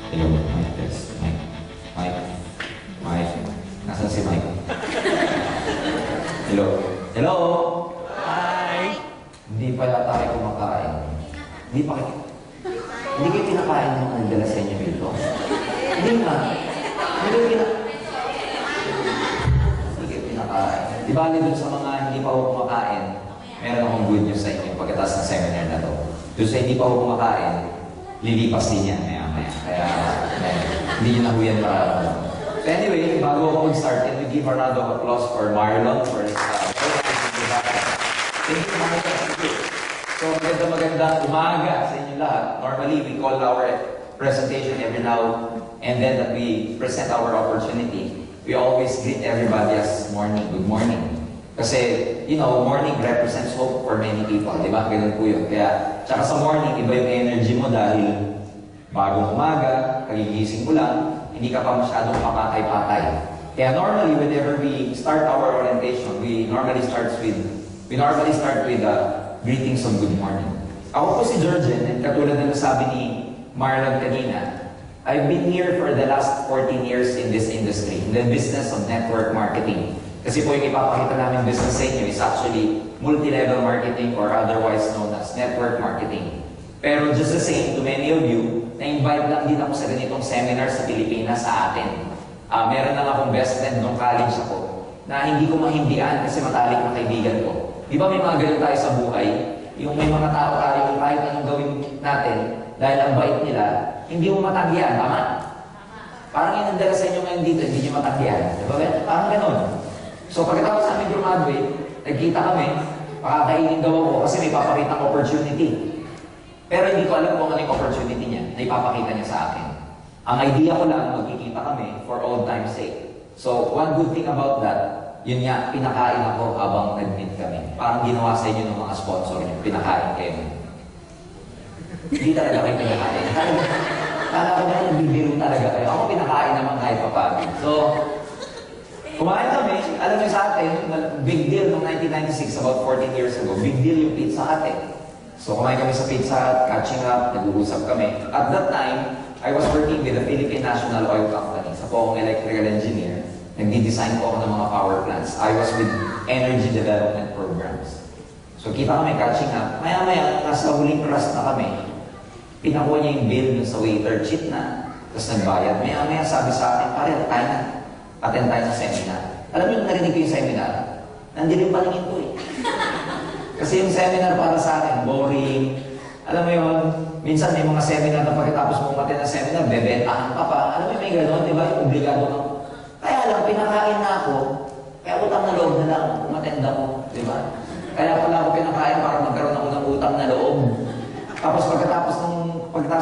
Hello, Mike, test. Mike. Mike. Mike. Nasaan si Mike? Hello. Hello! Hi! Hindi pa yata kayo kumakain. Hindi pa kayo. Hindi kayo pinakain ng mga nagdala sa inyo dito? Hindi nga. Hindi kayo pinakain. Di ba dun sa mga hindi pa ako kumakain, meron akong good news sa inyo pagkatapos ng seminar na to. Doon sa hindi pa ako kumakain, lilipas din yan maya-maya. Kaya hindi nyo na ho yan mararamdaman. So anyway, bago ako mag-start, can we give a round of applause for Marlon for his Thank you, Marlon. Thank you. So magandang umaga sa inyo lahat. Normally, we call our presentation every now and then that we present our opportunity. We always greet everybody as morning, good morning. Kasi, you know, morning represents hope for many people, di ba? Ganun po yun. Kaya, tsaka sa morning, iba yung energy mo dahil bagong umaga, kagigising mo lang, hindi ka pa masyadong papatay-patay. Kaya normally, whenever we start our orientation, we normally start with greetings of good morning. Ako po si Georgian, and katulad ng nasabi ni Marlon kanina, I've been here for the last 14 years in this industry, in the business of network marketing. Kasi po yung ipapakita namin business sa inyo is actually multi-level marketing or otherwise known as network marketing. Pero just the same, to many of you, na-invite lang din ako sa ganitong seminar sa Pilipinas sa atin. Meron lang akong best friend nung college ako na hindi ko mahindian kasi matalik na kaibigan ko. Di ba may mga ganun tayo sa buhay? Yung may mga tao tayo, kahit anong gawin natin, dahil ang bait nila, hindi mo matanggihan, tama? Parang yun ang dala sa inyo ngayon dito, hindi nyo matanggihan. Di ba? Parang ganun. So pagkatapos namin graduate, nagkita kami, pakakainin daw ako kasi may papakitang opportunity. Pero hindi ko alam kung ano yung opportunity niya na ipapakita niya sa akin. Ang idea ko lang, magkikita kami for old time's sake. So one good thing about that, yun nga, pinakain ako habang nag-meet kami. Parang ginawa sa inyo ng mga sponsor niyo, pinakain kayo. Hindi talaga kayo pinakain. Kala ko na nagbibiro talaga kayo. Ako pinakain naman kahit papagod. So, kumain kami, alam niyo sa atin, big deal noong 1996, about 14 years ago, big deal yung Pizza Hut eh. So kumain kami sa Pizza Hut, catching up, nag-uusap kami. At that time, I was working with the Philippine National Oil Company. Sa po akong electrical engineer. Nagdi-design po ako ng mga power plants. I was with energy development programs. So kita kami, catching up. Maya-maya, nasa huling rush na kami. Pinakuha niya yung bill sa waiter, cheap na. Tapos nagbayad. Maya-maya sabi sa akin, pare, tayo na. Attend tayo sa seminar. Alam niyo, narinig ko yung seminar. Nandiyan yung paningin ko eh. Kasi yung seminar para sa akin, boring. Alam mo yun, minsan may mga seminar na pagkatapos mo umattend ng seminar, bebentahan ka pa. Alam mo may gano'n, di ba? Yung obligado ka. Kaya lang, pinakain na ako. Kaya utang na loob na lang, umattend ako. Di ba? Kaya pala ako pinakain para magkaroon ako ng utang na loob. Tapos pagkatapos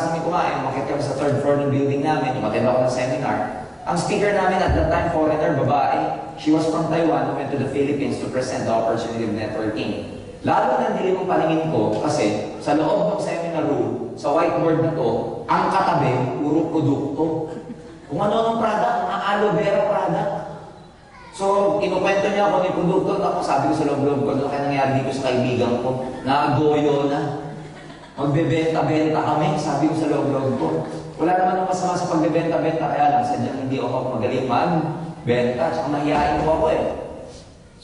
namin kumain, makita kami sa third floor ng building namin, umattend ako ng seminar. Ang speaker namin at that time, foreigner, babae, she was from Taiwan, who went to the Philippines to present the opportunity of networking. Lalo na dilim ang paningin ko kasi sa loob ng seminar room, sa whiteboard na to, ang katabi, puro produkto. Kung ano ng product, mga aloe vera product. So, kinukwento niya ako ng produkto, ako sabi ko sa loob-loob ko, ano kaya nangyari dito sa kaibigan ko, nagoyo na. Magbebenta-benta kami, sabi ko sa loob-loob ko. Wala naman ang masama sa pagbebenta-benta, kaya lang sadyang hindi ako magaling mag-benta, tsaka mahihain ko ako eh.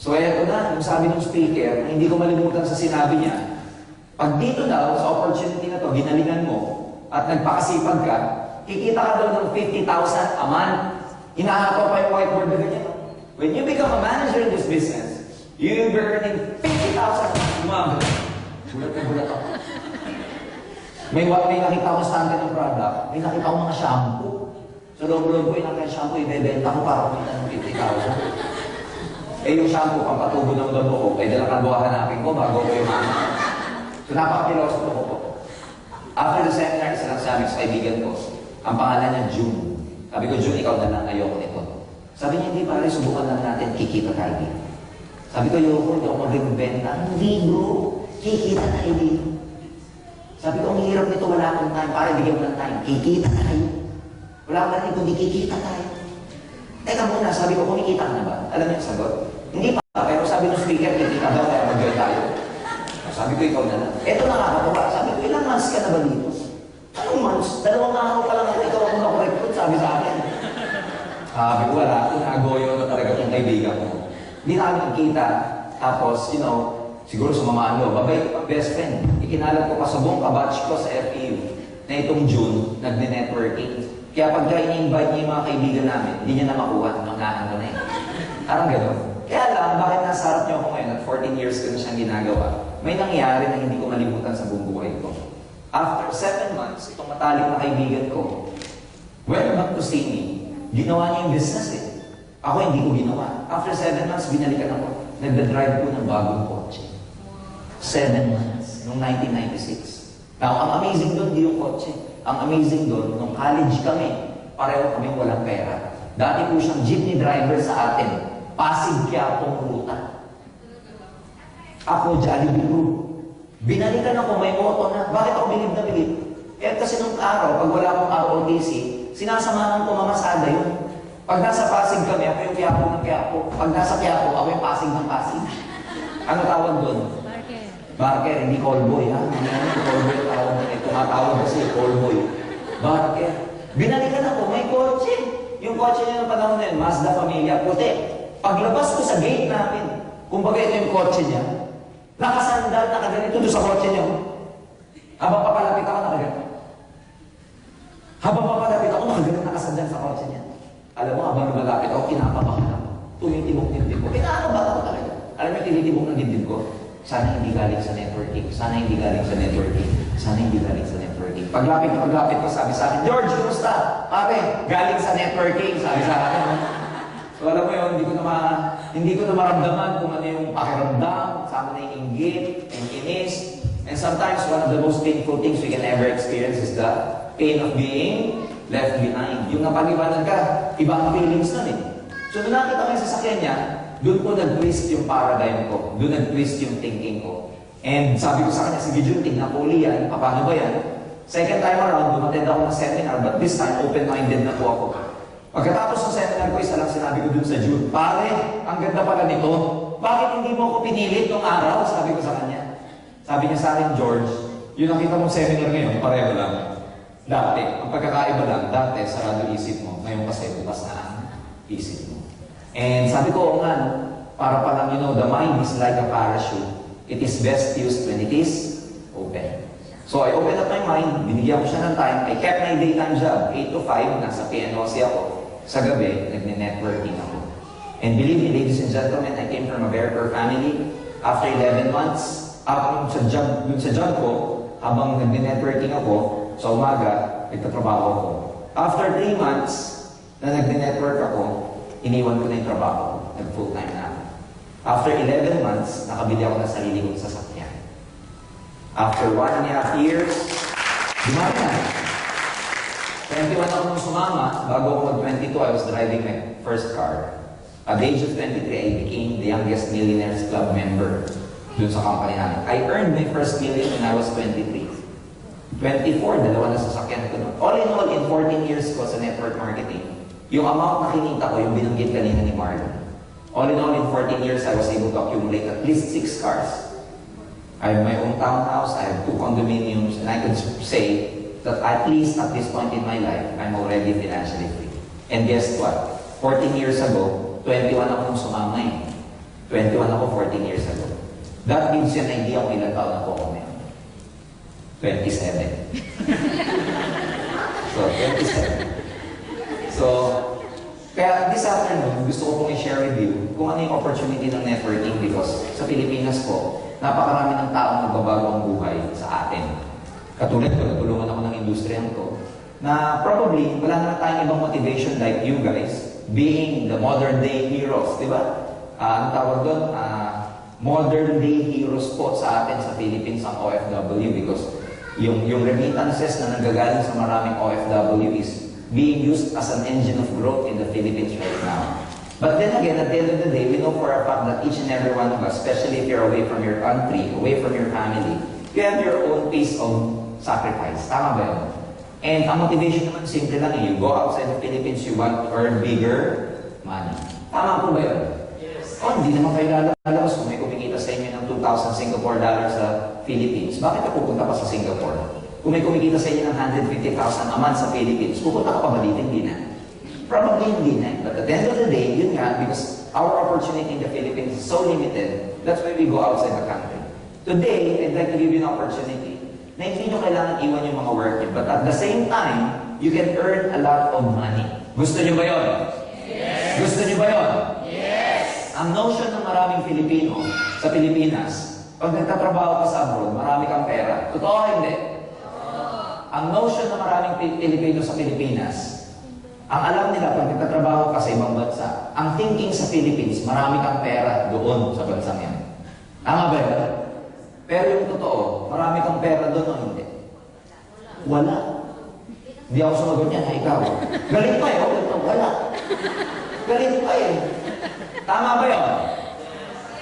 So eto na, yung sabi ng speaker, hindi ko malimutan sa sinabi niya, pag dito daw, sa opportunity na to, ginalingan mo, at nagpakasipag ka, kikita ka daw ng 50,000 a month. Hinahataw pa yung whiteboard na ganyan. When you become a manager in this business, you will be earning 50,000 a month. Gulat na gulat ako. May nakita ko stante ng product, may nakita ko mga shampoo. So loob-loob ko, yung shampoo, ibebenta ko para kumita ng 50,000. Eh yung shampoo, pampatubo ng dabo ko, eh dalang kalbo hanapin ko bago ko yung mama. So napaka-philosophy ko po. After the seminar, isa lang sabi sa kaibigan ko, ang pangalan niya June. Sabi ko, June, ikaw na lang, ayoko nito. Sabi niya, hindi pare, subukan lang natin, kikita tayo dito. Sabi ko, ayoko, hindi ako magbenta. Hindi bro, kikita tayo dito. Sabi ko, ang hirap nito, wala akong time, pare, bigyan mo ng time, kikita tayo. Wala akong time, kundi kikita tayo. Teka muna, sabi ko, kumikita ka na ba? Alam niyo ang sagot? Hindi pa, pero sabi ng speaker, kikita daw, kaya mag-join tayo. Sabi ko, ikaw na lang. Eto nakakatawa. Sabi ko, ilang months ka na ba dito? Anong months? 2 araw pa lang ako, ikaw ako sabi sa akin. Sabi ko, wala. Nagoyo na talaga itong kaibigan ko. Hindi na kami nagkita. Tapos, siguro sumamaan lo. Babay, best friend. Ikinalat ko pa sa buong kabatch ko sa FEU na itong June, nagne-networking. Kaya pagka ini-invite niya yung mga kaibigan namin, hindi niya na makuha. Nangahan ko na eh. Parang gano'n. Kaya lang, bakit nasa harap niyo ako ngayon at 14 years ko na siyang ginagawa? May nangyari na hindi ko malimutan sa buong buhay ko. After 7 months, itong matalik na kaibigan ko, went back to see me. Ginawa niya yung business eh. Ako hindi ko ginawa. After 7 months, binalikan ako. Nagda-drive ko ng bagong kotse. 7 months, noong 1996. Now, ang amazing doon, di yung kotse. Ang amazing doon, nung college kami, pareho kaming walang pera. Dati po siyang jeepney driver sa atin. Pasig Quiapo ruta. Ako, Jollibee Group. Binalikan ako, may moto na. Bakit ako bilib na bilib? Eh kasi nung araw, pag wala akong ROTC, sinasamahan ko mamasada yun. Pag nasa Pasig kami, ako yung Quiapo ng Quiapo. Pag nasa Quiapo, ako yung Pasig ng Pasig. Ano tawag doon? Barker. Barker, hindi callboy ha. Callboy ang tawag doon. Tumatawag kasi callboy. Barker. Binalikan ako, may kotse. Yung kotse niya ng panahon na yun, Mazda Familia, puti. Paglabas ko sa gate namin, kumbaga ito yung kotse niya, nakasandal, nakaganito doon sa kotse niya. Habang papalapit ako, nakaganito. Habang papalapit ako, nakaganito, nakasandal sa kotse niya. Alam mo, habang lumalapit ako, kinakabahan ako. Tumitibok dibdib ko. Kinakabahan ako talaga. Alam mo yung tinitibok ng dibdib ko? Sana hindi galing sa networking. Sana hindi galing sa networking. Sana hindi galing sa networking. Paglapit ko, sabi sa akin, George, kumusta? Pare, galing sa networking, sabi sa akin. So alam mo yun, hindi ko na maramdaman kung ano yung pakiramdam, sama na yung inggit, yung inis. And sometimes, one of the most painful things we can ever experience is the pain of being left behind. Yung napag-iwanan ka, iba ang feelings nun eh. So nung nakita ko yung sasakyan niya, doon ko nag-twist yung paradigm ko. Doon nag-twist yung thinking ko. And sabi ko sa kanya, sige Jun, tingnan ko uli yan. Paano ba yan? Second time around, dumatend ako ng seminar, but this time, open-minded na po ako. Pagkatapos ng seminar ko, isa lang sinabi ko dun sa June, pare, ang ganda pala nito. Bakit hindi mo ako pinilit nung araw? Sabi ko sa kanya. Sabi niya sa akin, George, yung nakita mong seminar ngayon, pareho lang. Dati, ang pagkakaiba lang, dati, sarado isip mo. Ngayon kasi, bukas na ang isip mo. And sabi ko, nga, no, para pa lang, the mind is like a parachute. It is best used when it is open. So I opened up my mind, binigyan ko siya ng time. I kept my daytime job, 8 to 5, nasa PNOC ako. Sa gabi, nagne-networking ako. And believe me, ladies and gentlemen, I came from a very poor family. After 11 months, dun sa job ko, habang nagne-networking ako, sa umaga, nagtatrabaho ako. After 3 months na nagne-network ako, iniwan ko na yung trabaho. Nag-full-time na ako. After 11 months, nakabili ako ng sarili kong sasakyan. After 1.5 years, dumami na. 21 ako nung sumama. Bago ako mag-22, I was driving my first car. At the age of 23, I became the youngest Millionaires Club member dun sa company namin. I earned my first million when I was 23. 24, dalawa na sasakyan ko nun. All in all, in 14 years ko sa network marketing, yung amount na kinita ko, yung binanggit kanina ni Marlon. All in all, in 14 years, I was able to accumulate at least 6 cars. I have my own townhouse, I have 2 condominiums, and I could say that at least at this point in my life, I'm already financially free. And guess what? 14 years ago, 21 ako nung sumama eh. 21 ako 14 years ago. That gives you an idea kung ilang taon ako ngayon. 27. So, 27. So, kaya this afternoon, gusto ko pong i-share with you kung ano yung opportunity ng networking because sa Pilipinas po, napakarami ng taong nagbabago ang buhay sa atin. Katulad ko, natulungan ako ng industriyan ko na probably wala naman tayong ibang motivation like you guys being the modern day heroes, di ba? Ang tawag doon, modern day heroes po sa atin sa Philippines ang OFW because yung remittances na nanggagaling sa maraming OFW is being used as an engine of growth in the Philippines right now. But then again, at the end of the day, we know for a fact that each and every one of us, especially if you're away from your country, away from your family, you have your own piece of sacrifice. Tama ba yun? And ang motivation naman, simple lang. You go outside the Philippines, you want to earn bigger money. Tama po ba yun? Yes. Oh, hindi naman kayo lalabas kung may kumikita sa inyo ng 2,000 Singapore dollars sa Philippines. Bakit ka pupunta pa sa Singapore? kung may kumikita sa inyo ng 150,000 a month sa Philippines, pupunta ka pa ba dito? Hindi na. Probably hindi na. But at the end of the day, yun nga, because our opportunity in the Philippines is so limited, that's why we go outside the country. Today, I'd like to give you an opportunity na hindi nyo kailangan iwan yung mga work nyo, but at the same time, you can earn a lot of money. Gusto nyo ba yun? Yes! Gusto nyo ba yun? Yes! Ang notion ng maraming Filipino sa Pilipinas, pag nagtatrabaho ka sa abroad, marami kang pera. Totoo o hindi? Ang notion ng maraming Pilipino sa Pilipinas, ang alam nila pag nagtatrabaho ka sa ibang bansa, ang thinking sa Philippines, marami kang pera doon sa bansang yan. Tama ba yun? Pero yung totoo, marami kang pera doon o hindi? Wala. Hindi ako sumagot niyan, ha, ikaw. Galing pa yun, ito, wala. Galing pa yun. Tama ba yun?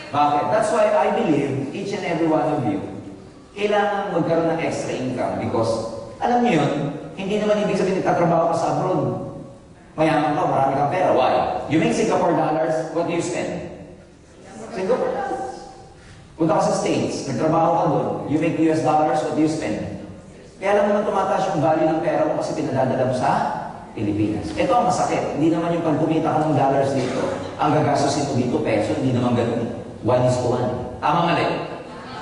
Bakit? That's why I believe, each and every one of you, kailangan magkaroon ng extra income because, alam niyo yun, hindi naman ibig sabihin nagtatrabaho ka sa abroad. Mayaman ka, marami kang pera. Why? You make Singapore dollars, what do you spend? Singapore dollars. Punta ka sa States, nagtrabaho ka doon, you make US dollars, what do you spend? Kaya lang naman tumataas yung value ng pera mo kasi pinadadala mo sa Pilipinas. Ito ang masakit. Hindi naman yung pag kumita ka ng dollars dito, ang gagastusin mo dito peso, hindi naman ganun. 1:1. Tama mali.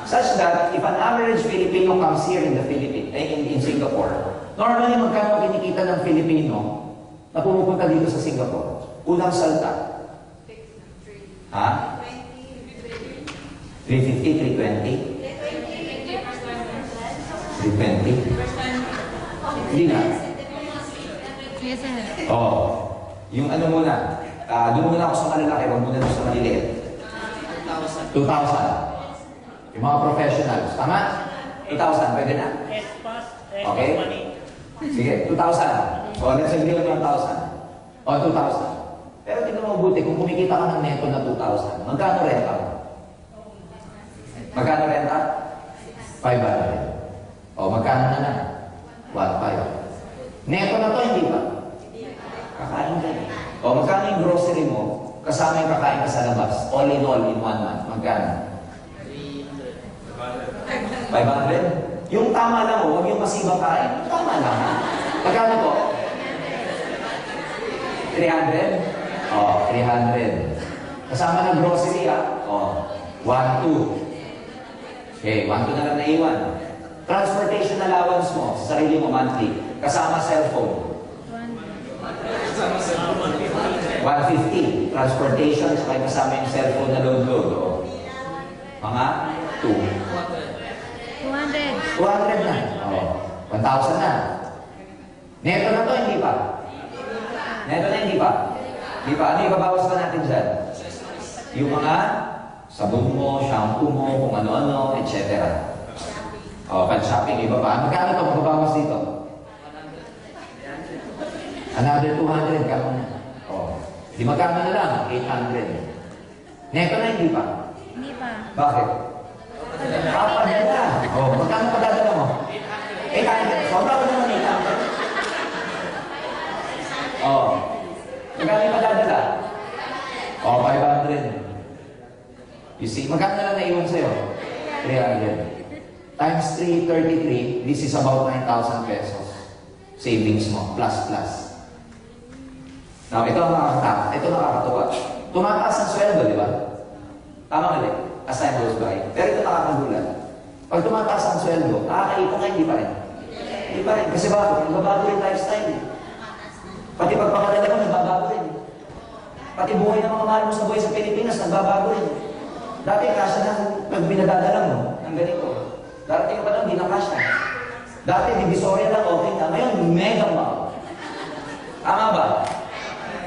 Such that, if an average Filipino comes here in the Philippines, in Singapore, normally magkano kinikita ng Filipino na pumupunta dito sa Singapore? Unang salta. Ha? 350, 320? 320? Hindi na. Yes, sir. Oo. Yung ano muna, doon muna ako sa malalaki, huwag muna doon sa maliliit. 2,000. Yung mga professionals. Tama? 2,000, pwede na? Okay? Sige, 2,000. O, let's agree on 1,000. O, 2,000. Pero tingnan mo mabuti, kung kumikita ka ng neto na 2,000, magkano renta? Magkano renta? 500. O, magkano na na? 1,500. Neto na to, hindi ba? Kakain ka. O, magkano yung grocery mo? Kasama yung kakain ka sa labas. All in 1 month. Magkano? 500? Yung tama lang mo, huwag yung masibang kain. Yung tama lang. Magkano po? 300? O, 300. Kasama ng grocery, O, 1,200. Okay, 1,200 na lang naiwan. Transportation allowance mo, sa sarili mo monthly, kasama cellphone. 150. Transportation, saka kasama yung cellphone na load. O. Mga 200 na. O. 1,000 na. Neto na to, hindi pa? Neto na, hindi pa? Hindi pa. Ano yung babawas pa natin dyan? Yung mga sabon mo, shampoo mo, kung ano-ano, etc. O, pan-shopping, iba pa. Magkano ito magbabawas dito? Another 200 ka muna. O, di magkano na lang? 800. Neto na, hindi pa? Hindi pa. Bakit? Papadala. O, magkano padadala mo? 800. Sobra ko naman 800. O, magkano yung padadala? O, 500. You see, magkano na lang naiwan sa'yo? 300. Times 3, 33, this is about 9,000 pesos. Savings mo, plus. Now, ito ang nakakatuwa. Tumataas ang sweldo, di ba? Tama ulit, as time goes by. Pero ito nakakagulat. Pag tumataas ang sweldo, nakakaipon ka, hindi pa rin. Hindi pa rin. Kasi bakit? Nagbabago rin lifestyle. Pati pagpapalala mo, nagbabago rin. Pati buhay ng mga mahal mo sa buhay sa Pilipinas, nagbabago rin. Dati, kasya na pag binadadala mo, ng ganito. Darating pa lang, hindi na kasya. Dati, divisoria lang, okay na. Ngayon, mega mahal. Tama ba?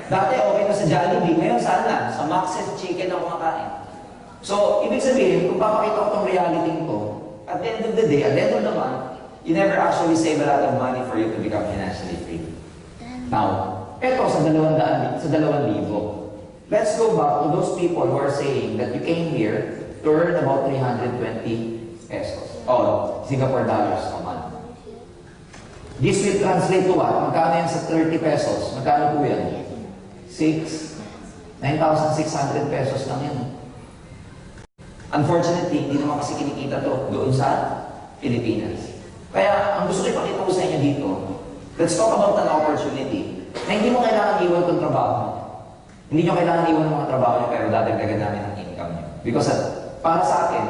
Dati, okay na sa Jollibee. Ngayon, saan na? Sa Max's Chicken ang kumakain. So, ibig sabihin, kung papakita ko itong reality ko, at the end of the day, at the end of the month, you never actually save a lot of money for you to become financially free. Now, eto sa 200, sa 2,000. Let's go back to those people who are saying that you came here to earn about 320 pesos. Or Singapore dollars a month. This will translate to what? Magkano yan sa 30 pesos? Magkano po yan? 9,600 pesos lang yan. Unfortunately, hindi naman kasi kinikita to doon sa Pilipinas. Kaya, ang gusto ko ipakita ko sa inyo dito, let's talk about an opportunity na hindi mo kailangan iwan itong trabaho mo. Hindi nyo kailangan iwan ng mga trabaho nyo, pero dadagdagan namin ang income nyo. Because para sa akin,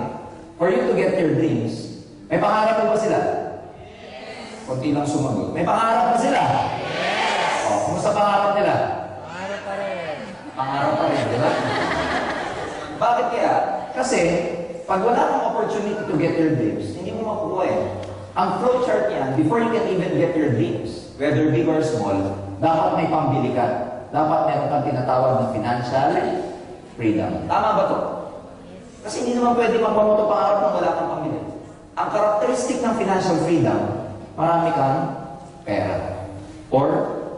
for you to get your dreams, may pangarap mo ba sila? Kunti lang sumagot. May pangarap ba sila? O, kumusta pangarap nila? Pangarap pa rin. Pangarap pa rin, di ba? Bakit kaya? Kasi, pag wala kang opportunity to get your dreams, hindi mo makukuha eh. Ang flowchart niyan, before you can even get your dreams, whether big or small, dapat may pambili ka. Dapat meron kang tinatawag na financial freedom. Tama ba to? Kasi hindi naman pwede magpamuto pangarap kung wala kang pambili. Ang karakteristik ng financial freedom, marami kang pera. Or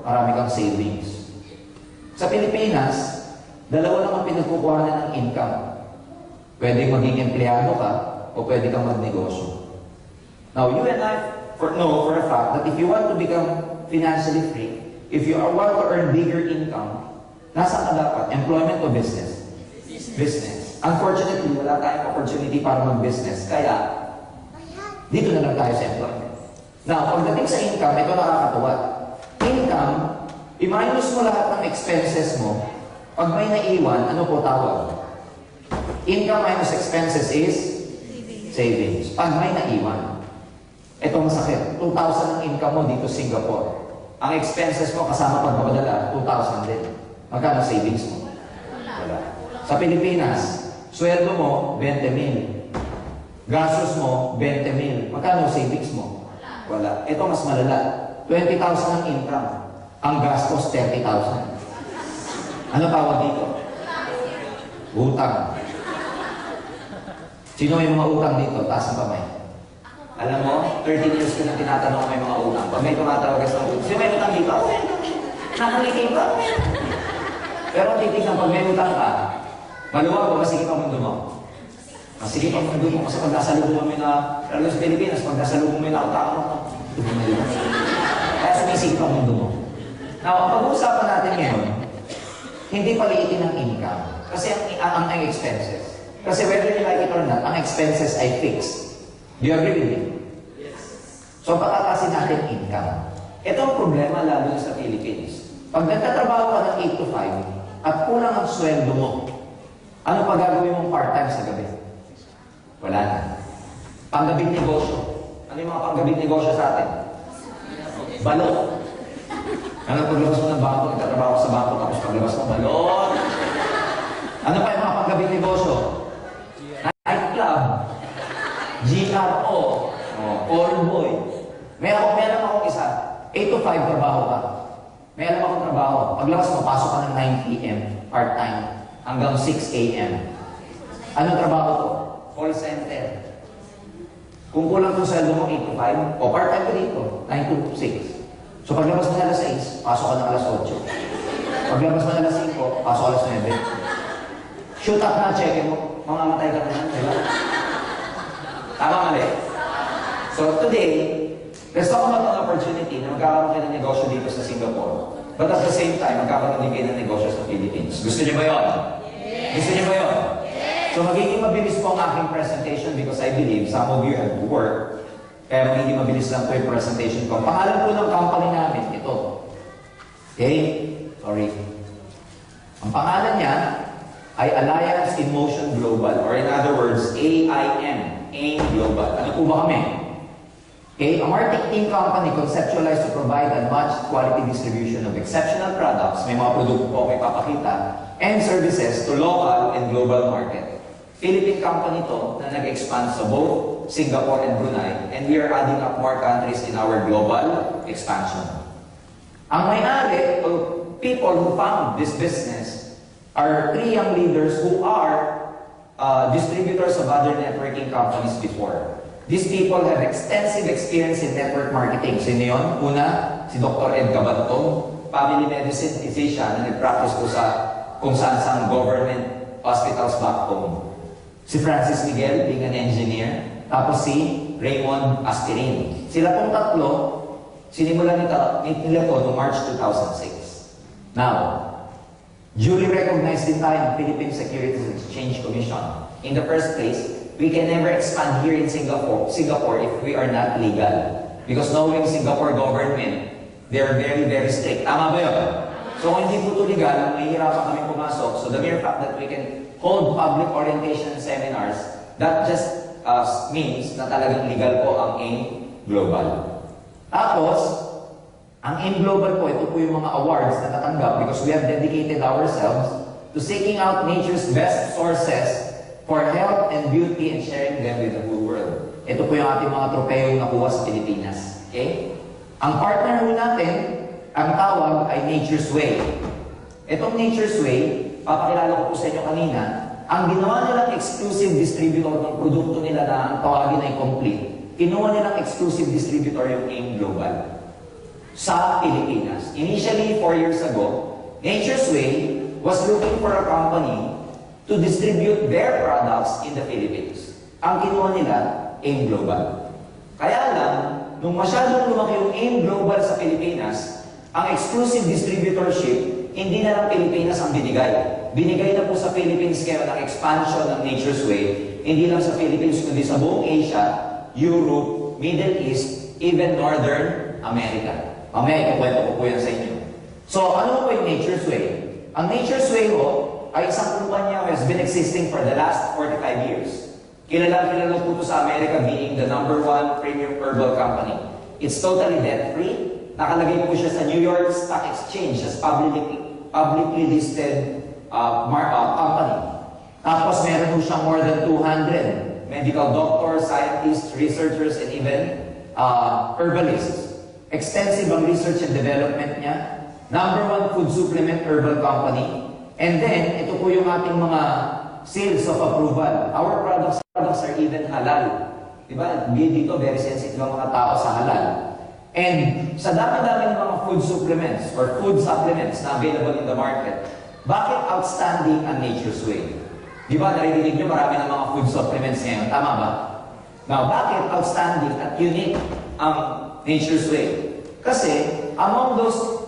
marami kang savings. Sa Pilipinas, dalawa lang ang pinagkukuhanan ng income. Pwede maging empleyado ka o pwede kang magnegosyo. Now, you and I know for a fact that if you want to become financially free, if you want to earn bigger income, nasa ka dapat? Employment o business? Business. Unfortunately, wala tayong opportunity para mag-business. Kaya, dito na lang tayo sa employment. Now, pagdating sa income, ito nakakatuwa. Income, i-minus mo lahat ng expenses mo. Pag may naiwan, ano po tawag? Income minus expenses is? Savings. Pag may naiwan. Ito masakit. 2,000 ang income mo dito sa Singapore. Ang expenses mo kasama pagpapadala, 2,000 din. Magkano savings mo? Wala. Sa Pilipinas, sweldo mo, 20,000. Gastos mo, 20,000. Magkano savings mo? Wala. Ito mas malala. 20,000 ang income. Ang gastos, 30,000. Ano tawag dito? Utang. Sino may mga utang dito? Taas ang kamay. Alam mo, 13 years ko na tinatanong may mga utang. Pag may tumatawag sa utang, sino may utang dito? Ako yan. Nakalikin ba? Pero titignan, pag may utang ka, maluwag mo, masigit ang mundo mo. Masigit ang mundo mo kasi pag nasa lubong mo na, lalo sa Pilipinas, pag nasa lubong mo na utang mo, kaya sumisigit ang mundo mo. Now, ang pag-uusapan natin ngayon, hindi paliitin ang income. Kasi ang expenses. Kasi whether you like it or not, ang expenses ay fixed. Do you agree with me? Yes. So, patatasin natin income. Ito ang problema lalo sa Philippines. Pag nagtatrabaho ka ng 8 to 5 at kulang ang sweldo mo, ano pa gagawin mong part-time sa gabi? Wala na. Panggabing negosyo. Ano yung mga panggabing negosyo sa atin? Balot. Ano paglabas mo ng bangko, nagtatrabaho sa bangko, tapos paglabas mo, balot. Ano pa yung mga panggabing negosyo? Nightclub. GRO. Call boy. Meron akong isa. 8 to 5 trabaho ka. May alam akong trabaho. Paglabas mo, pasok ka ng 9 p.m. part-time hanggang 6 a.m. Anong trabaho to? Call center. Kung kulang kung sweldo mo 8 to 5, o part-time ka dito, 9 to 6. So paglabas mo na alas 6, pasok ka ng alas 8. Paglabas mo na alas 5, pasok alas 9. Shoot up na, check mo. Mamamatay ka na, di ba? Tama mali. So today, let's talk about an opportunity na magkakaroon kayo ng negosyo dito sa Singapore. But at the same time, magkakaroon din kayo ng negosyo sa Philippines. Gusto niyo ba yun? Yes. Gusto niyo ba yun? Yes. So magiging mabilis po ang aking presentation because I believe some of you have to work. Kaya magiging mabilis lang po yung presentation ko. Pangalan po ng company namin, ito. Okay? Sorry. Ang pangalan niya ay Alliance in Motion Global, or in other words, AIM. AIM Global. Ano po ba kami? Okay, a marketing company conceptualized to provide unmatched quality distribution of exceptional products, may mga produkto po ako ipapakita, and services to local and global market. Philippine company to na nag-expand sa both Singapore and Brunei, and we are adding up more countries in our global expansion. Ang may-ari, or people who found this business, are 3 young leaders who are distributors of other networking companies before. These people have extensive experience in network marketing. Sino yun? Una, si Dr. Ed Cabantong, family medicine physician na nag-practice ko sa kung saan government hospitals back home. Si Francis Miguel, being an engineer. Tapos si Raymond Astirin. Sila pong tatlo, sinimulan nila to noong March 2006. Now, duly recognized din tayo ng Philippine Securities and Exchange Commission. In the first place, we can never expand here in Singapore if we are not legal. Because knowing Singapore government, they're very, very strict. Tama ba yun? So kung hindi po ito legal, mahihirapan kami pumasok. So the mere fact that we can hold public orientation seminars, that just means na talagang legal po ang AIM Global. Tapos, ang AIM Global po, ito po yung mga awards na natanggap because we have dedicated ourselves to seeking out nature's best sources for health and beauty and sharing them with the whole world. Ito po yung ating mga tropeo nakuha sa Pilipinas. Okay? Ang partner po natin, ang tawag ay Nature's Way. Itong Nature's Way, papakilala ko po sa inyo kanina, ang ginawa nilang exclusive distributor ng produkto nila na ang tawagin ay complete, kinuha nilang exclusive distributor yung AIM Global sa Pilipinas. Initially, 4 years ago, Nature's Way was looking for a company to distribute their products in the Philippines. Ang kinuha nila, AIM Global. Kaya lang, nung masyadong lumaki yung AIM Global sa Pilipinas, ang exclusive distributorship, hindi na lang Pilipinas ang binigay. Binigay na po sa Philippines ngayon ang expansion ng Nature's Way, hindi lang sa Philippines, kundi sa buong Asia, Europe, Middle East, even Northern America. Mamaya, ikukwento ko po yan sa inyo. So, ano po yung Nature's Way? Ang Nature's Way po ay isang kumpanya has been existing for the last 45 years. Kilala po ito sa America being the #1 premium herbal company. It's totally debt-free. Nakalagay po siya sa New York Stock Exchange as publicly listed company. Tapos meron po siya more than 200 medical doctors, scientists, researchers, and even herbalists. Extensive ang research and development niya. #1 food supplement herbal company. And then, ito po yung ating mga sales of approval. Our products are even halal. Diba? Dito, very sensitive ang mga tao sa halal. And sa dami-dami ng mga food supplements or food supplements na available in the market, bakit outstanding ang Nature's Way? Diba, naririnig nyo marami ng mga food supplements ngayon. Tama ba? Now, bakit outstanding at unique ang Nature's Way? Kasi, among those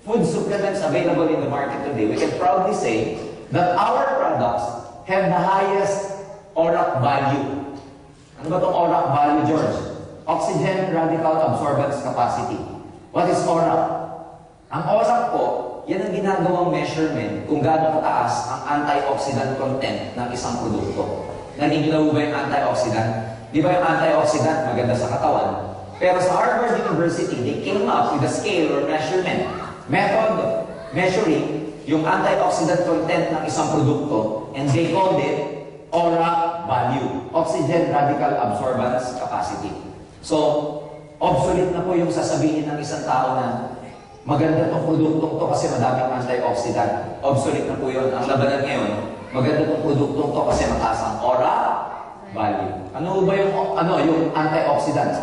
food supplements available in the market today, we can proudly say that our products have the highest ORAC value. Ano ba itong ORAC value, George? Oxygen Radical Absorbance Capacity. What is ORAC? Ang ORAC po, yan ang ginagawang measurement kung gaano kataas ang antioxidant content ng isang produkto. Narinig na ba yung antioxidant? Di ba yung antioxidant maganda sa katawan? Pero sa Harvard University, they came up with a scale or measurement method of measuring yung antioxidant content ng isang produkto, and they called it ORAC value, Oxygen Radical Absorbance Capacity. So, obsolete na po yung sasabihin ng isang tao na maganda tong produktong to kasi madaming antioxidant. Obsolete na po yun. Ang labanan ngayon, maganda tong produktong to kasi mataas ang ORAC value. Ano ba yung antioxidants?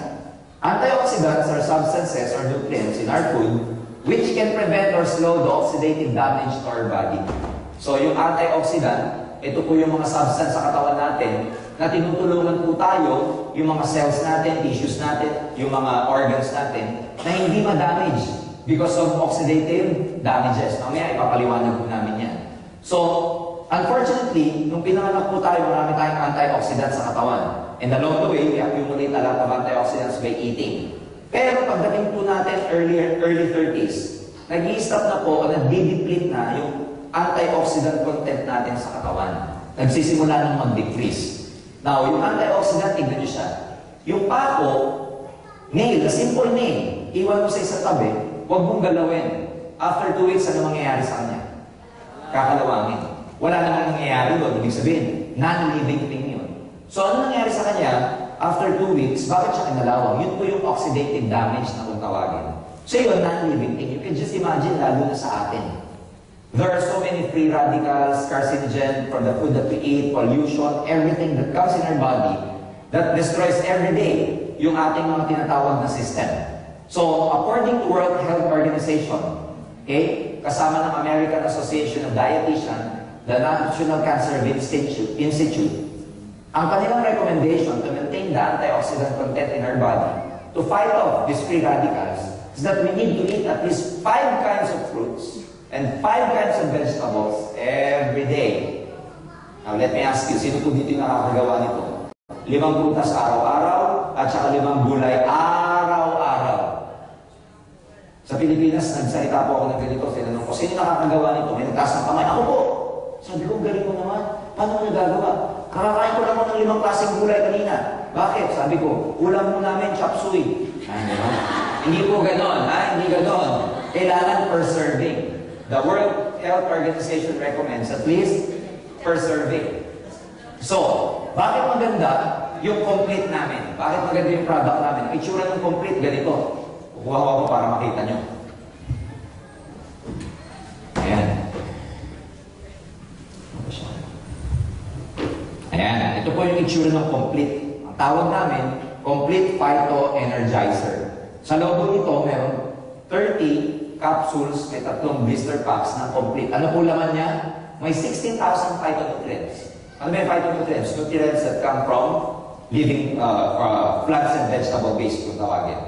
Antioxidants are substances or nutrients in our food which can prevent or slow the oxidative damage to our body. So yung antioxidant, ito po yung mga substance sa katawan natin na tinutulungan po tayo, yung mga cells natin, tissues natin, yung mga organs natin, na hindi ma-damage because of oxidative damages. Mamaya ipapaliwanag po namin yan. So, unfortunately, nung pinanganak po tayo, marami tayong antioxidants sa katawan. And along the way, we accumulate a lot of antioxidants by eating. Pero pagdating po natin early 30s, nag-i-stop na po o nag-deplete na yung antioxidant content natin sa katawan. Nagsisimula nang mag-decrease. Now, yung antioxidant, tignan nyo siya. Yung pako, nail, a simple nail, iwan mo sa isang tabi, huwag mong galawin. After 2 weeks, ano mangyayari sa kanya? Kakalawangin. Wala namang nangyayari doon. Ibig sabihin, non-living thing yun. So, ano nangyari sa kanya? After 2 weeks, bakit siya kinalawang? Yun po yung oxidative damage na kung tawagin. So yun, non-living thing. You can just imagine, lalo na sa atin. There are so many free radicals, carcinogen, from the food that we eat, pollution, everything that comes in our body that destroys every day yung ating mga tinatawag na system. So, according to World Health Organization, okay, kasama ng American Association of Dietitians, the National Cancer Institute, ang kanilang recommendation to maintain the antioxidant content in our body, to fight off these free radicals, is that we need to eat at least 5 kinds of fruits and 5 kinds of vegetables every day. Now, let me ask you, sino po dito yung nakakagawa nito? 5 prutas araw-araw, at saka 5 gulay araw-araw. Sa Pilipinas, nagsalita po ako ng ganito. Tinanong ko, sino nakakagawa nito? May nagtaas ng kamay. Ako po! Sabi ko, galing mo naman. Paano mo nagagawa? Kakakain ko lang ako ng 5 klaseng gulay kanina. Bakit? Sabi ko, ulam mo namin, chop suey. Ay, diba? Hindi po ganon, ha? Hindi ganon. Kailangan per serving. The World Health Organization recommends at least per serving. So, bakit maganda yung complete namin? Bakit maganda yung product namin? Ang itsura ng complete, ganito. Kukuha ko ako para makita nyo. Ayan. Ayan. Ito po yung itsura ng complete. Ang tawag namin, Complete Phyto Energizer. Sa loob nito, meron 30 capsules, may 3 blister packs na complete. Ano po laman niya? May 16,000 phytonutrients. Ano ba yung phytonutrients? Nutrients that come from living plants and vegetable-based kung tawagin.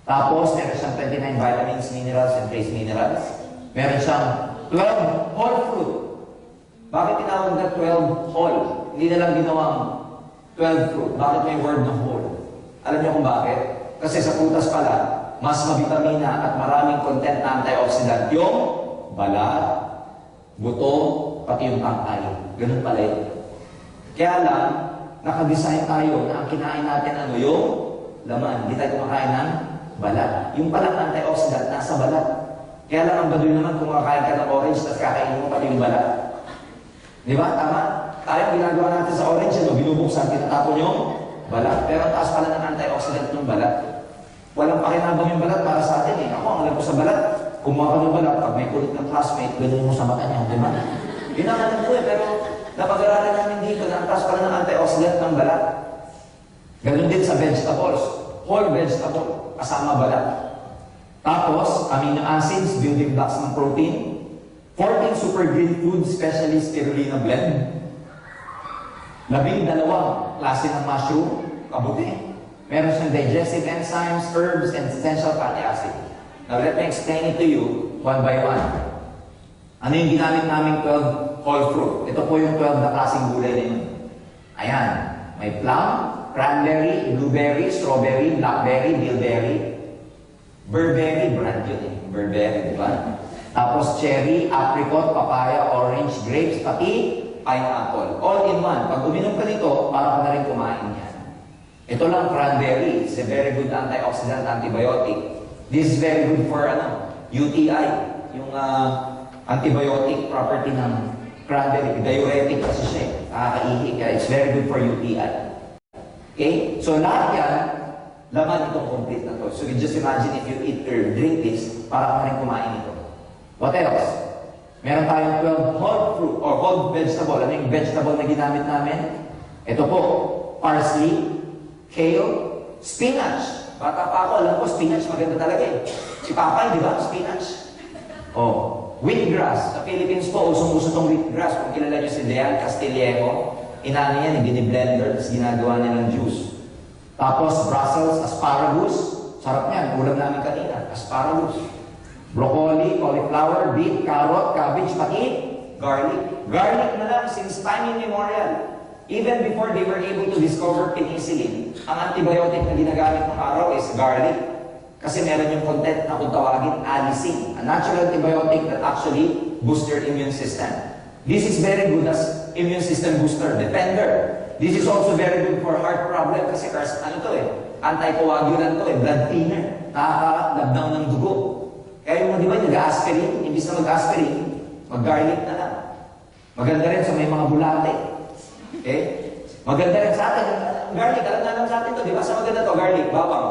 Tapos, meron siyang 29 vitamins, minerals, and trace minerals. Meron siyang 12 whole fruit. Bakit tinawag na 12 whole? Hindi na lang ginawang 12 fruit. Bakit may word na whole? Alam niyo kung bakit? Kasi sa prutas pala, mas mabitamina at maraming content na antioxidant yung balat, buto, pati yung tangkay. Ganun pala yun. Kaya lang, nakadesign tayo na ang kinain natin ano yung laman. Hindi tayo kumakain ng balat. Yung palang antioxidant nasa balat. Kaya lang ang baduy naman kung makakain ka ng orange tapos kakainin mo pati yung balat. Di ba? Tama? Tayo ginagawa natin sa orange, ano? Binubuksan, tinatapon yung balat. Pero ang taas pala ng antioxidant ng balat. Walang pakinabang yung balat para sa atin eh. Ako, ang alam ko sa balat, kumuha ka ng balat, pag may kulit ng classmate, ganun mo sa mata niya, di ba? Yun ang alam ko eh, pero napag-aralan namin dito na ang taas pala ng antioxidant ng balat. Ganun din sa vegetables. Whole vegetable, kasama balat. Tapos, amino acids, building blocks ng protein. 14 super green food, especially spirulina blend. 12 klase ng mushroom, kabuti. Meron siyang digestive enzymes, herbs, and essential fatty acid. Now, let me explain it to you one by one. Ano yung ginamit naming 12 whole fruit? Ito po yung 12 na klaseng gulay na yun. Ayan. May plum, cranberry, blueberry, strawberry, blackberry, bilberry, burberry, brand yun eh. Burberry, di ba? Tapos cherry, apricot, papaya, orange, grapes, pati pineapple. All in one. Pag uminom ka nito, para ka na rin kumain yan. Ito lang, cranberry. It's a very good antioxidant, antibiotic. This is very good for UTI. Yung antibiotic property ng cranberry. Diuretic kasi siya. Nakakaihi ka. It's very good for UTI. Okay? So lahat yan, laman itong complete na to. So you just imagine if you eat or drink this, para ka na rin kumain ito. What else? Meron tayong 12 whole fruit or whole vegetable. Ano yung vegetable na ginamit namin? Ito po, parsley, kale, spinach. Bata pa ako, alam ko, spinach maganda talaga eh. Si Papay, di ba? Spinach. Oh, wheatgrass. Sa Philippines po, usong-uso itong wheatgrass. Kung kilala nyo si Dean Castillejo, inano yan, gini-blender, tapos ginagawa niya ng juice. Tapos, Brussels asparagus. Sarap niyan, ulam namin kanina. Asparagus. Broccoli, cauliflower, beet, carrot, cabbage, pati garlic. Garlic na lang since time immemorial. Even before they were able to discover penicillin, ang antibiotic na ginagamit ng araw is garlic. Kasi meron yung content na kung tawagin allicin, a natural antibiotic that actually boosts your immune system. This is very good as immune system booster, defender. This is also very good for heart problem kasi ano to eh, anticoagulant to eh, blood thinner, nakaka-labdown ng dugo. Kaya yung di ba, nag-aspirin, imbis na mag-aspirin, mag-garlic na lang. Maganda rin sa may mga bulate. Okay? Maganda rin sa atin. Garlic, alam na lang sa atin to, di ba? Sa maganda to, garlic, bawang.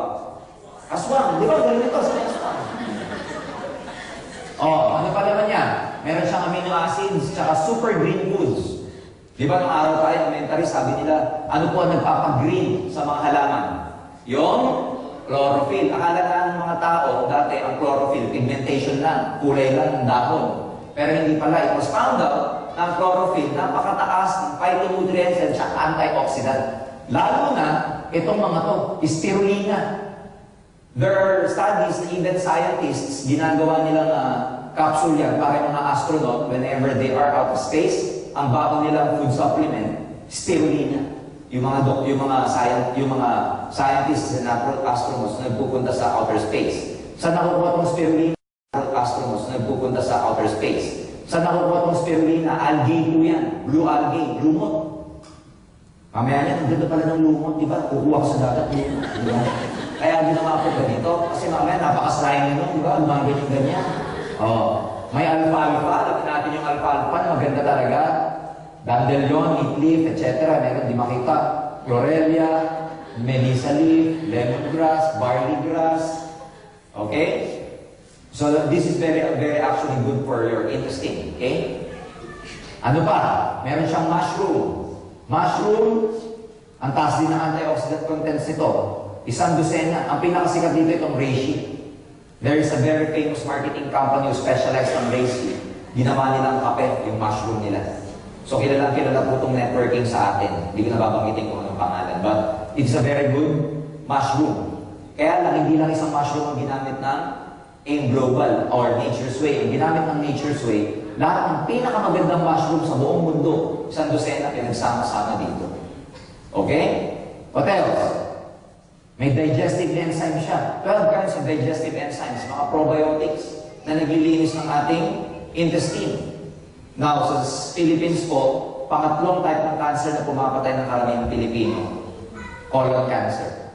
Aswang, di ba? Galing ito sa may aswang. Oh, ano pa naman yan? Meron siyang amino acids, tsaka super green foods. Di ba, nung araw tayo, elementary, sabi nila, ano po ang nagpapag-green sa mga halaman? Yung chlorophyll. Akala na ng mga tao, dati ang chlorophyll, pigmentation lang, kulay lang ng dahon. Pero hindi pala. It was found out na ang chlorophyll, napakataas ng phytonutrients and antioxidant. Lalo na, itong mga to, spirulina. There are studies na even scientists, ginagawa nilang capsule yan para yung mga astronaut, whenever they are out of space, ang bago nilang food supplement, spirulina. yung mga scientists and astronauts na nagpupunta sa outer space. Saan nakukuha itong spirulina? Astronauts na nagpupunta sa outer space. Saan nakukuha itong spirulina? Algae po yan. Blue algae. Lumot. Mamaya yan, ang ganda pala ng lumot, di ba? Kukuha ko sa dagat, lumot. Diba? Kaya ginawa ko ganito. Kasi mamaya, napaka-slimy nun, di ba? Ganyan. Oh. May alfalfa. Alam natin yung alfalfa na maganda talaga. Dandelion, meat leaf, etc. Meron di makita. Chlorella, melissa leaf, lemongrass, barley grass. Okay? So this is very actually good for your intestine. Okay? Ano pa? Meron siyang mushroom. Mushroom, ang taas din ng antioxidant contents nito. Isang dosena. Ang pinakasikat dito itong reishi. There is a very famous marketing company who specialized on reishi. Ginawa nilang kape, yung mushroom nila. So kilala po itong networking sa atin. Hindi ko nababanggitin kung anong pangalan. But it's a very good mushroom. Kaya lang, hindi lang isang mushroom ang ginamit ng AIM Global or Nature's Way. Ang ginamit ng Nature's Way, lahat ng pinakamagandang mushroom sa buong mundo, isang dosena pinagsama-sama dito. Okay? What else? May digestive enzyme siya. 12 kinds of digestive enzymes, mga probiotics na naglilinis ng ating intestine. Now, sa Philippines po, pangatlong type ng cancer na pumapatay ng karamihan ng Pilipino, colon cancer.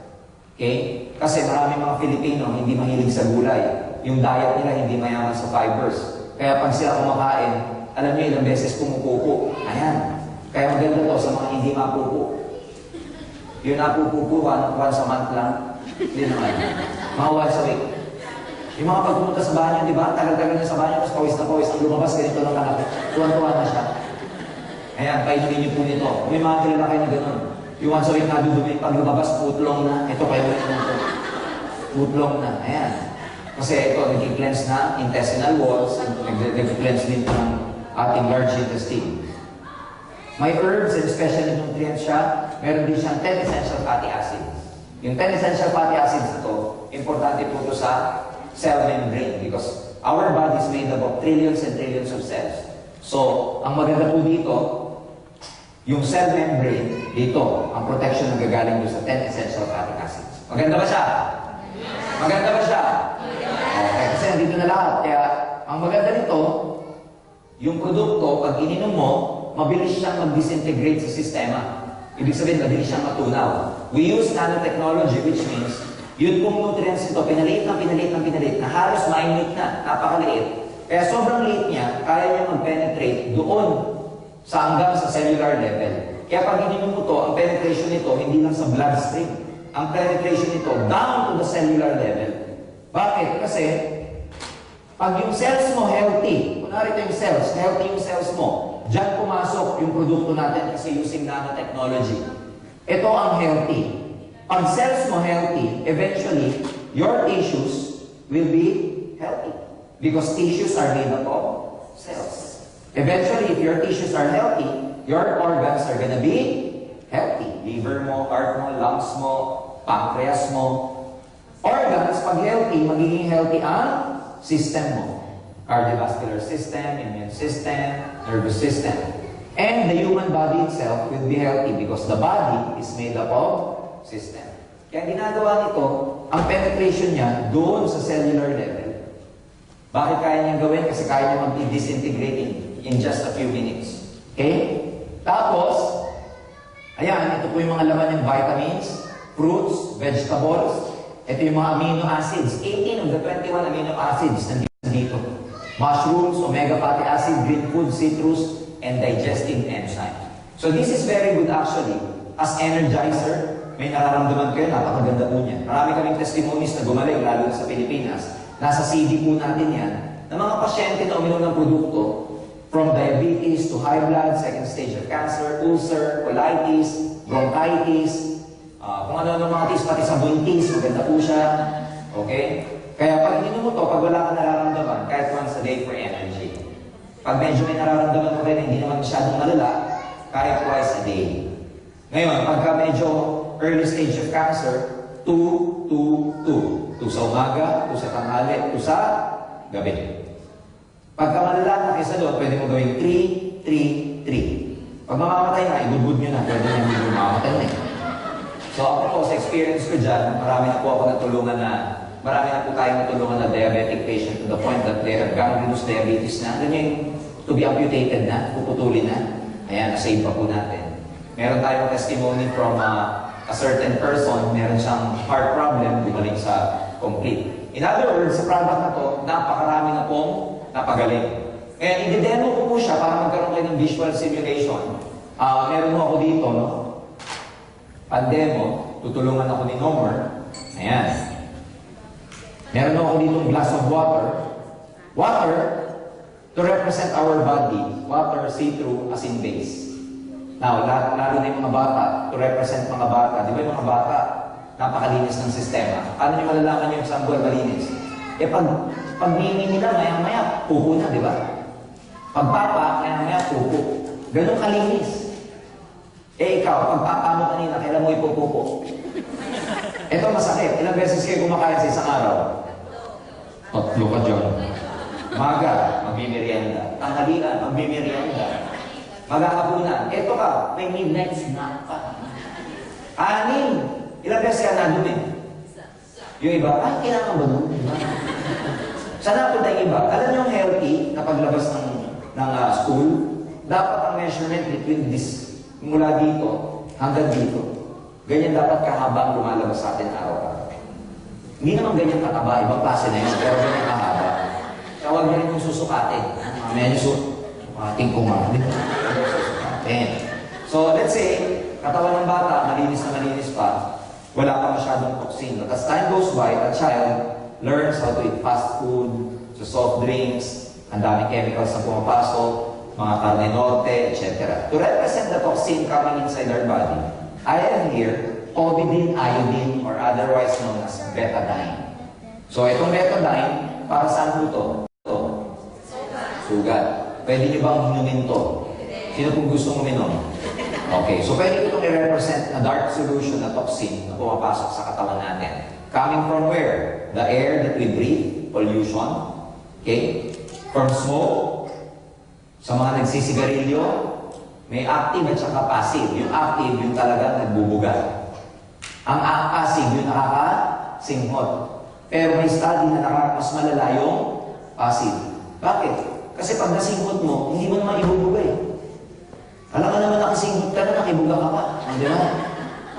Okay? Kasi maraming mga Pilipino hindi mahilig sa gulay. Yung diet nila hindi mayaman sa fibers. Kaya pag sila kumakain, alam niyo ilang beses pumupupo. Ayan. Kaya maganda to sa mga hindi mapupo. Yung napupupo, once a month lang. Hindi naman. Mga once a week. Yung mga pagpupunta sa banyo, di ba? Tagal-tagal niya sa banyo, tapos pawis na pawis. Ang lumabas, ganito lang anak. Tuwan-tuwan na siya. Ayan, painumin niyo po nito. May mga kilala kayo na gano'n. Yung once a week nadudumi, pag lumabas, putlong na. Ito kayo na ito. Putlong na. Ayan. Kasi ito, nag-cleanse na intestinal walls, nag-cleanse din ng ating large intestine. May herbs and special nutrients siya. Meron din siyang 10 essential fatty acids. Yung 10 essential fatty acids na to, importante po ito sa cell membrane because our body is made up of trillions and trillions of cells. So, ang maganda po dito, yung cell membrane, dito, ang protection na gagaling doon sa 10 essential fatty acids. Maganda ba siya? Maganda ba siya? Okay, kasi nandito na lahat. Kaya, ang maganda nito, yung produkto, pag ininom mo, mabilis siyang mag-disintegrate sa sistema. Ibig sabihin, mabilis siyang matunaw. We use nanotechnology, which means, yun pong nutrients ito, pinaliit na halos minute na, napakaliit. Kaya sobrang liit niya, kaya niya mag-penetrate doon sa hanggang sa cellular level. Kaya pag ininom mo to, ang penetration nito, hindi lang sa bloodstream. Ang penetration nito, down to the cellular level. Bakit? Kasi, pag yung cells mo healthy, kunwari ito yung cells, healthy yung cells mo, dyan pumasok yung produkto natin kasi using nanotechnology. Ito ang healthy. Pag cells mo healthy, eventually, your tissues will be healthy. Because tissues are made up of cells. Eventually, if your tissues are healthy, your organs are gonna be healthy. Liver mo, heart mo, lungs mo, pancreas mo. Organs, pag healthy, magiging healthy ang system mo. Cardiovascular system, immune system, nervous system. And the human body itself will be healthy because the body is made up of system. Kaya ginagawa nito, ang penetration niya doon sa cellular level. Bakit kaya niyang gawin? Kasi kaya niya mag-disintegrate in just a few minutes. Okay? Tapos, ayan, ito po yung mga laman ng vitamins, fruits, vegetables. Ito yung mga amino acids. 18 of the 21 amino acids nandito. Mushrooms, omega fatty acid, green food, citrus, and digestive enzyme. So this is very good actually. As energizer, may nararamdaman kayo, napakaganda po niya. Marami kaming testimonies na gumaling, lalo sa Pilipinas. Nasa CD po natin yan, na mga pasyente na uminom ng produkto, from diabetes to high blood, second stage of cancer, ulcer, colitis, bronchitis, kung ano-ano mga tis, pati sa buntis, maganda po siya. Okay? Kaya pag ininom mo to, pag wala ka nararamdaman, kahit once a day for energy. Pag medyo may nararamdaman mo rin, hindi naman masyadong malala, kahit twice a day. Ngayon, pagka medyo early stage of cancer, 2, 2 sa umaga, 2 sa tanghali, 2 sa gabi. Pagka malala na kaysa doon, pwede mo gawing 3, 3, 3. Pag mamamatay na, ibudbud nyo na. Pwede nyo hindi mamamatay na eh. So ako po, sa experience ko dyan, marami na po ako natulungan na, marami na po tayong natulungan na diabetic patient to the point that they have gangrenous diabetes na. Alam nyo yung to be amputated na, puputulin na. Ayan, nasave pa po natin. Meron tayong testimony from a certain person, meron siyang heart problem, bumalik sa complete. In other words, sa product na to, napakarami na pong napagaling. Kaya i-demo ko po siya para magkaroon kayo ng visual simulation. Meron mo ako dito, no? Pandemo, tutulungan ako ni Nomer. Ayan. Meron ako dito ng glass of water. Water to represent our body. Water, see-through, as in base. Now, lalo na yung mga bata, to represent mga bata. Di ba yung mga bata, napakalinis ng sistema. Paano nyo malalaman yung isang buwan malinis? Eh, pag nini nila, maya-maya, pupo na, di ba? Pagpapa, maya-maya, pupo. Ganun kalinis. Eh, ikaw, pagpapa mo kanina, kailan mo ipupupo? Ito masakit. Ilang beses kayo kumakain sa isang araw? Tatlo ka dyan. Maga, magbimerienda. Tanghalian, magbimerienda. Magkakapunan. Eto ka, may midnight snack ka. 6. Ilang beses ka na dun eh. Yung iba, kailangan ba nun? Saan napunta yung iba? Alam niyo yung healthy na paglabas ng school, dapat ang measurement between this, mula dito hanggang dito. Ganyan dapat kahaba ang lumalabas sa atin araw-araw. Hindi naman ganyan kataba, ibang klase na yun, pero ganyan kahaba. Tawag niyo rin kung susukatin. Mamaya niyo susukatin ko nga. So, let's say, katawan ng bata, malinis na malinis pa, wala pa masyadong toxin. But as time goes by, a child learns how to eat fast food, so soft drinks, ang daming chemicals na pumapasok, mga carne norte, etc. To represent the toxin coming inside our body, I have here povidone iodine, or otherwise known as betadine. So, itong betadine, para saan po ito? Ito. Sugat. Pwede niyo bang inumin ito? Sino pong gusto uminom? Okay, so pwede ko itong i-represent na dark solution na toxin na pumapasok sa katawan natin. Coming from where? The air that we breathe, pollution, okay? From smoke, sa mga nagsisigarilyo, may active at saka passive. Yung active, yung talagang nagbubuga. Ang passive, yung nakakasinghot. Pero may study na mas malala yung passive. Bakit? Kasi pag nasinghot mo, hindi mo naman ibubuga eh. Alam ka naman nakasinghot ka na, nakibuga ka pa. Di ba?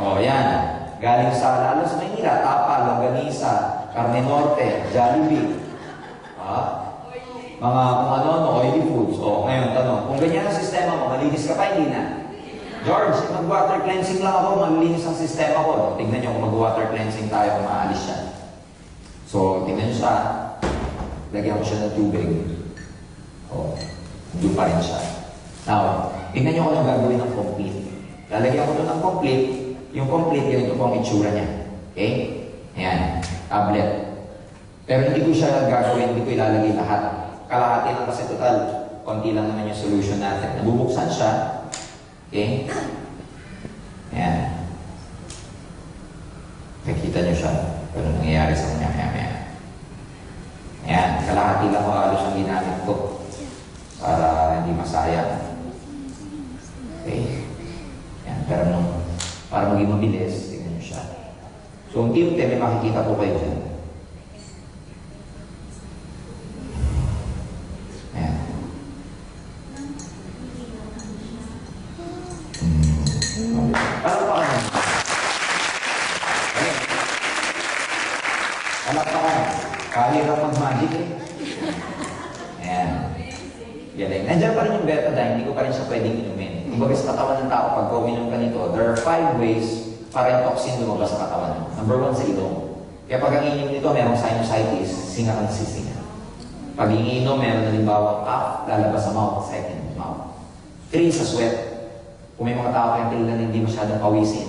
O, yan. Galing sa lalo sa Maynila, tapa, longganisa, carne norte, Jollibee. Mga kung ano, oily foods. O, ngayon, tanong, kung ganyan ang sistema mo, malinis ka pa, hindi na. George, mag-water cleansing lang ako, maglinis ang sistema ko. Tignan nyo kung mag-water cleansing tayo kung maalis siya. So, tignan nyo siya. Lagyan ko siya ng tubig. O, doon pa rin siya. Now, tignan nyo kung anong gagawin ng complete. Lalagyan ko doon ng complete. Yung complete, ganito po ang itsura niya. Okay? Ayan. Tablet. Pero hindi ko siya gagawin, hindi ko ilalagay lahat. Kalahati lang kasi total. Konti lang naman yung solution natin. Nabubuksan siya. Okay? Ayan. Nakikita nyo siya. Ano nangyayari sa kanya maya-maya. Ayan. Kalahati lang ko halos ang ginamit ko. Para hindi masayang. Okay? Ayan. Pero para maging mabilis, tingnan nyo siya. So, unti-unti may makikita po kayo dyan. Ayan. Paano pa kayo? Okay. Anak pa kayo. Kahirap mag-magic eh. Ayan. Galing. Nandiyan pa rin yung betadine, hindi ko pa rin siya pwedeng inumin. Kumbaga sa katawan ng tao, pag uminom ka nito, there are 5 ways para yung toxin lumabas sa katawan. Number 1 sa ilong. Kaya pag ang inom nito, merong sinusitis, singa kang sisinga. Pag iniinom, meron na limbawa cough, lalabas sa mouth, second mouth. 3 sa sweat. Kung may mga tao kayong kailan hindi masyadong pawisin,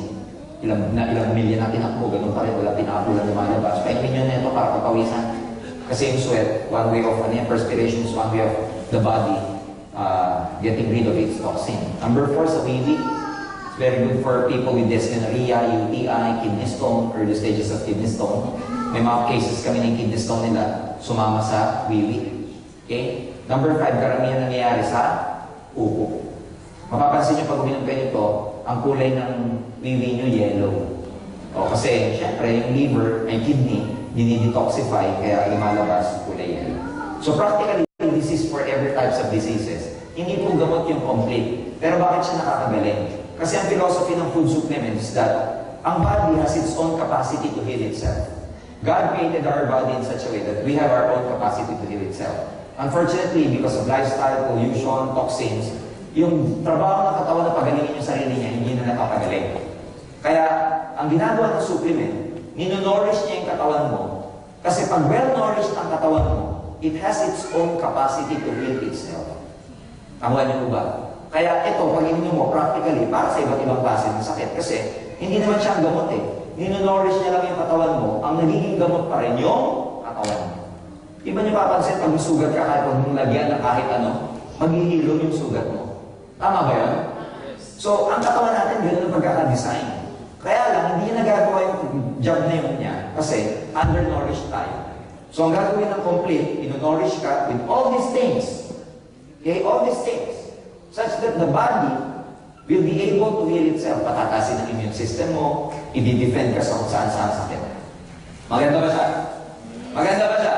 ilang milya na tinakbo, ganun pa rin, wala tinakbo lang lumalabas. Paingin nyo na ito para papawisan. Kasi yung sweat, one way of, perspiration is one way of the body getting rid of its toxin. Number 4 sa wiwi. It's very good for people with dysmenorrhea, UTI, kidney stone, early stages of kidney stone. May mga cases kami ng kidney stone nila sumama sa wiwi. Okay? Number 5, karamihan nangyayari sa upo. Mapapansin nyo pag uminom kayo nito, ang kulay ng wiwi nyo yellow. O, kasi, syempre, yung liver, ay kidney, dinidetoxify, kaya lumalabas kulay yellow. So, practically, this is for every types of diseases. Hindi po gamot yung complete. Pero bakit siya nakakagaling? Kasi ang philosophy ng food supplements is that ang body has its own capacity to heal itself. God created our body in such a way that we have our own capacity to heal itself. Unfortunately, because of lifestyle, pollution, toxins, yung trabaho ng katawan na pagalingin yung sarili niya, hindi na nakakagaling. Kaya, ang ginagawa ng supplement, ninonourish niya yung katawan mo. Kasi pag well-nourished ang katawan mo, it has its own capacity to heal itself. Tama niyo po ba? Kaya ito, pag ininom mo, practically, para sa iba't ibang klase ng sakit. Kasi, hindi naman siya ang gamot eh. Ninonourish niya lang yung katawan mo, ang nagiging gamot pa rin yung katawan mo. Di ba niyo papansin, pag sugat ka, kahit pag lagyan ng kahit ano, maghihilo yung sugat mo. Tama ba yun? So, ang katawan natin, ganoon ang pagkakadesign. Kaya lang, hindi niya nagagawa yung job na yun niya kasi undernourished tayo. So, ang gagawin ng complete, inonourish ka with all these things. Okay? All these things. Such that the body will be able to heal itself. Patatasin ang immune system mo, i-defend ka sa kung saan-saan sakit. Maganda ba siya? Maganda ba siya?